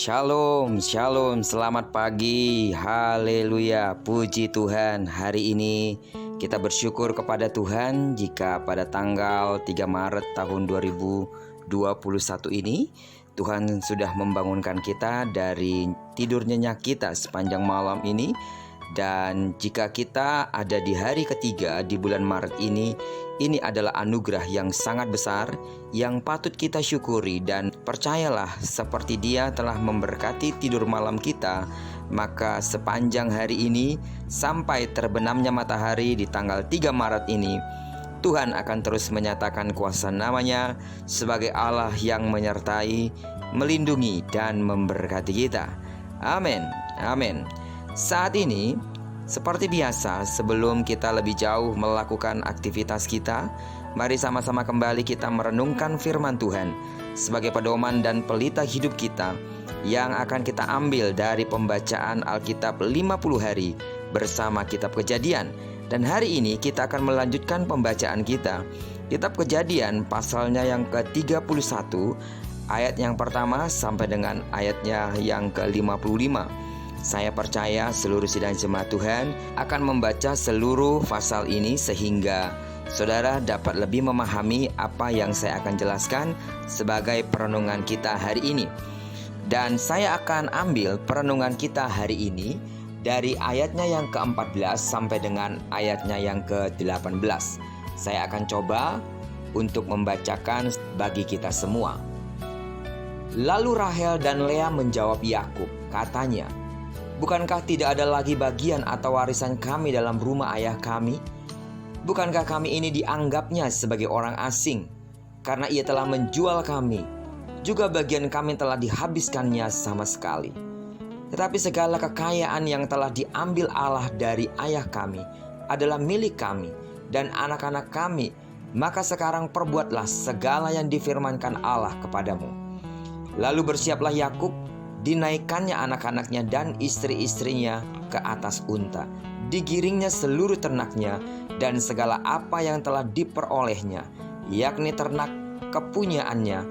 Shalom, shalom, selamat pagi, haleluya, puji Tuhan. Hari ini kita bersyukur kepada Tuhan jika pada tanggal 3 Maret tahun 2021 ini Tuhan sudah membangunkan kita dari tidur nyenyak kita sepanjang malam ini. Dan jika kita ada di hari ketiga di bulan Maret ini adalah anugerah yang sangat besar yang patut kita syukuri. Dan percayalah, seperti Dia telah memberkati tidur malam kita, maka sepanjang hari ini sampai terbenamnya matahari di tanggal 3 Maret ini, Tuhan akan terus menyatakan kuasa namanya sebagai Allah yang menyertai, melindungi, dan memberkati kita. Amin, amin. Saat ini, seperti biasa, sebelum kita lebih jauh melakukan aktivitas kita, mari sama-sama kembali kita merenungkan firman Tuhan sebagai pedoman dan pelita hidup kita yang akan kita ambil dari pembacaan Alkitab 50 hari bersama Kitab Kejadian. Dan hari ini kita akan melanjutkan pembacaan kita, Kitab Kejadian pasalnya yang ke-31, ayat yang pertama sampai dengan ayatnya yang ke-55. Saya percaya seluruh sidang jemaat Tuhan akan membaca seluruh pasal ini sehingga saudara dapat lebih memahami apa yang saya akan jelaskan sebagai perenungan kita hari ini. Dan saya akan ambil perenungan kita hari ini dari ayatnya yang ke-14 sampai dengan ayatnya yang ke-18. Saya akan coba untuk membacakan bagi kita semua. Lalu Rahel dan Lea menjawab Yakub, katanya, "Bukankah tidak ada lagi bagian atau warisan kami dalam rumah ayah kami? Bukankah kami ini dianggapnya sebagai orang asing, karena ia telah menjual kami? Juga bagian kami telah dihabiskannya sama sekali. Tetapi segala kekayaan yang telah diambil Allah dari ayah kami adalah milik kami dan anak-anak kami. Maka sekarang perbuatlah segala yang difirmankan Allah kepadamu." Lalu bersiaplah Yakub, dinaikkannya anak-anaknya dan istri-istrinya ke atas unta, digiringnya seluruh ternaknya dan segala apa yang telah diperolehnya, yakni ternak kepunyaannya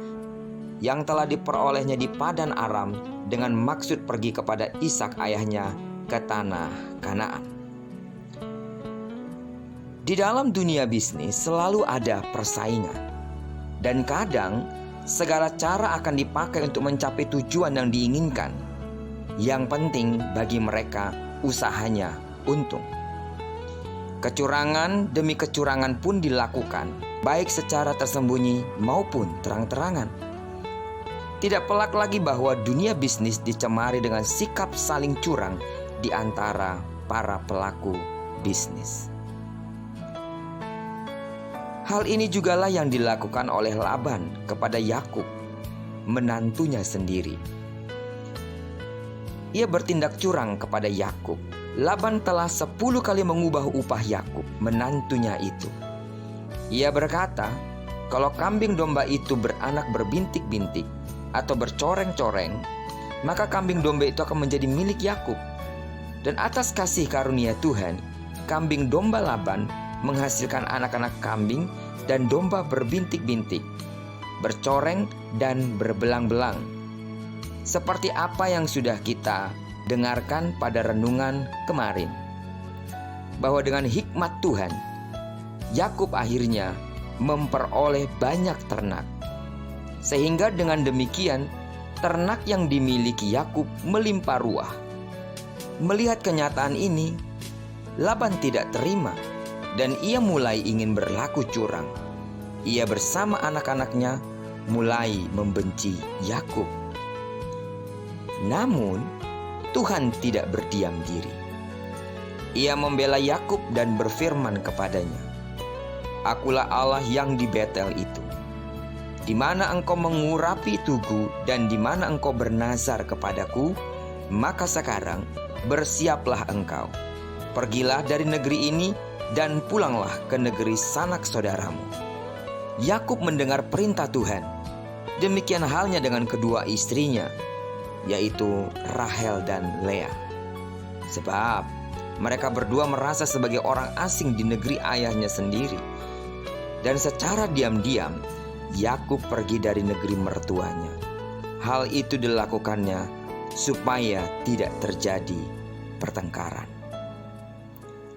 yang telah diperolehnya di Padan Aram, dengan maksud pergi kepada Ishak ayahnya ke tanah Kanaan. Di dalam dunia bisnis selalu ada persaingan, dan kadang segala cara akan dipakai untuk mencapai tujuan yang diinginkan. Yang penting bagi mereka usahanya untung. Kecurangan demi kecurangan pun dilakukan, baik secara tersembunyi maupun terang-terangan. Tidak pelak lagi bahwa dunia bisnis dicemari dengan sikap saling curang di antara para pelaku bisnis. Hal ini jugalah yang dilakukan oleh Laban kepada Yakub, menantunya sendiri. Ia bertindak curang kepada Yakub. Laban telah 10 kali mengubah upah Yakub, menantunya itu. Ia berkata, kalau kambing domba itu beranak berbintik-bintik atau bercoreng-coreng, maka kambing domba itu akan menjadi milik Yakub. Dan atas kasih karunia Tuhan, kambing domba Laban menghasilkan anak-anak kambing dan domba berbintik-bintik, bercoreng dan berbelang-belang. Seperti apa yang sudah kita dengarkan pada renungan kemarin, bahwa dengan hikmat Tuhan, Yakub akhirnya memperoleh banyak ternak. Sehingga dengan demikian, ternak yang dimiliki Yakub melimpah ruah. Melihat kenyataan ini, Laban tidak terima, dan ia mulai ingin berlaku curang. Ia bersama anak-anaknya mulai membenci Yakub. Namun Tuhan tidak berdiam diri. Ia membela Yakub dan berfirman kepadanya, "Akulah Allah yang di Betel itu, di mana engkau mengurapi tugu dan di mana engkau bernazar kepadaku. Maka sekarang bersiaplah engkau, pergilah dari negeri ini dan pulanglah ke negeri sanak saudaramu." Yakub mendengar perintah Tuhan. Demikian halnya dengan kedua istrinya, yaitu Rahel dan Lea. Sebab mereka berdua merasa sebagai orang asing di negeri ayahnya sendiri. Dan secara diam-diam Yakub pergi dari negeri mertuanya. Hal itu dilakukannya supaya tidak terjadi pertengkaran.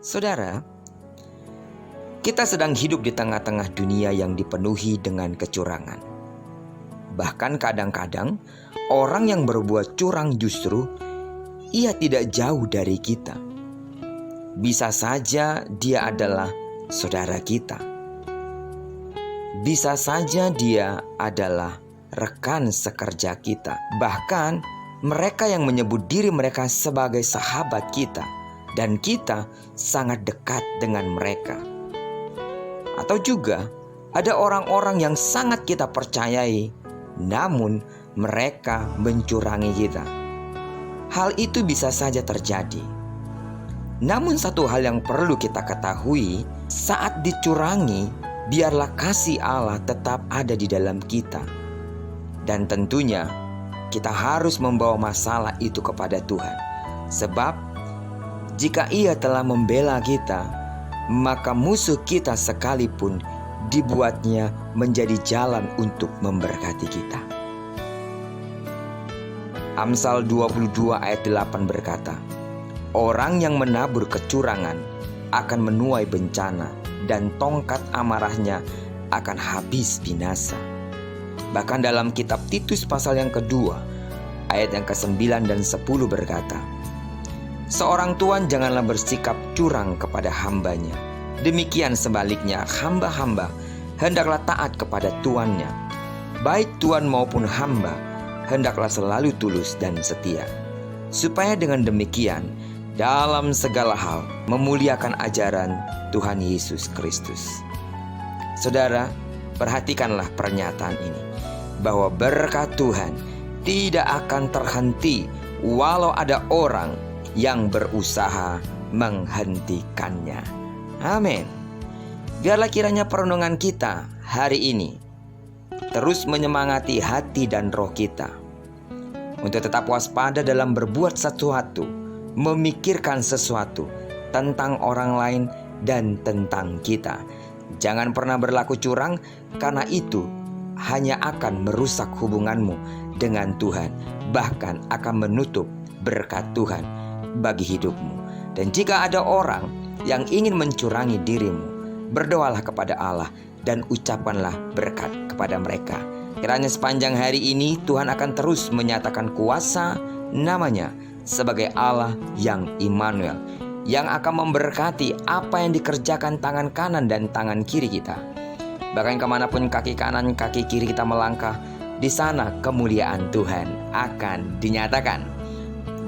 Saudara, kita sedang hidup di tengah-tengah dunia yang dipenuhi dengan kecurangan. Bahkan kadang-kadang orang yang berbuat curang justru ia tidak jauh dari kita. Bisa saja dia adalah saudara kita. Bisa saja dia adalah rekan sekerja kita. Bahkan mereka yang menyebut diri mereka sebagai sahabat kita, dan kita sangat dekat dengan mereka. Atau juga ada orang-orang yang sangat kita percayai, namun mereka mencurangi kita. Hal itu bisa saja terjadi. Namun satu hal yang perlu kita ketahui, saat dicurangi, biarlah kasih Allah tetap ada di dalam kita. Dan tentunya kita harus membawa masalah itu kepada Tuhan. Sebab jika Ia telah membela kita, maka musuh kita sekalipun dibuatnya menjadi jalan untuk memberkati kita. Amsal 22 ayat 8 berkata, "Orang yang menabur kecurangan akan menuai bencana, dan tongkat amarahnya akan habis binasa." Bahkan dalam kitab Titus pasal yang kedua, ayat yang ke-9 dan 10 berkata, "Seorang tuan janganlah bersikap curang kepada hambanya. Demikian sebaliknya hamba-hamba hendaklah taat kepada tuannya. Baik tuan maupun hamba hendaklah selalu tulus dan setia. Supaya dengan demikian dalam segala hal memuliakan ajaran Tuhan Yesus Kristus." Saudara, perhatikanlah pernyataan ini, bahwa berkat Tuhan tidak akan terhenti walau ada orang yang berusaha menghentikannya. Amin. Biarlah kiranya perenungan kita hari ini terus menyemangati hati dan roh kita untuk tetap waspada dalam berbuat sesuatu, memikirkan sesuatu tentang orang lain dan tentang kita. Jangan pernah berlaku curang, karena itu hanya akan merusak hubunganmu dengan Tuhan, bahkan akan menutup berkat Tuhan bagi hidupmu. Dan jika ada orang yang ingin mencurangi dirimu, berdoalah kepada Allah dan ucapkanlah berkat kepada mereka. Kiranya sepanjang hari ini Tuhan akan terus menyatakan kuasa namanya sebagai Allah yang Immanuel, yang akan memberkati apa yang dikerjakan tangan kanan dan tangan kiri kita. Bahkan kemanapun kaki kanan kaki kiri kita melangkah, di sana kemuliaan Tuhan akan dinyatakan.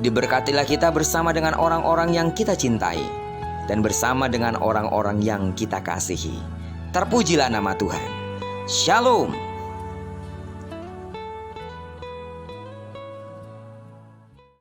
Diberkatilah kita bersama dengan orang-orang yang kita cintai, dan bersama dengan orang-orang yang kita kasihi. Terpujilah nama Tuhan. Shalom.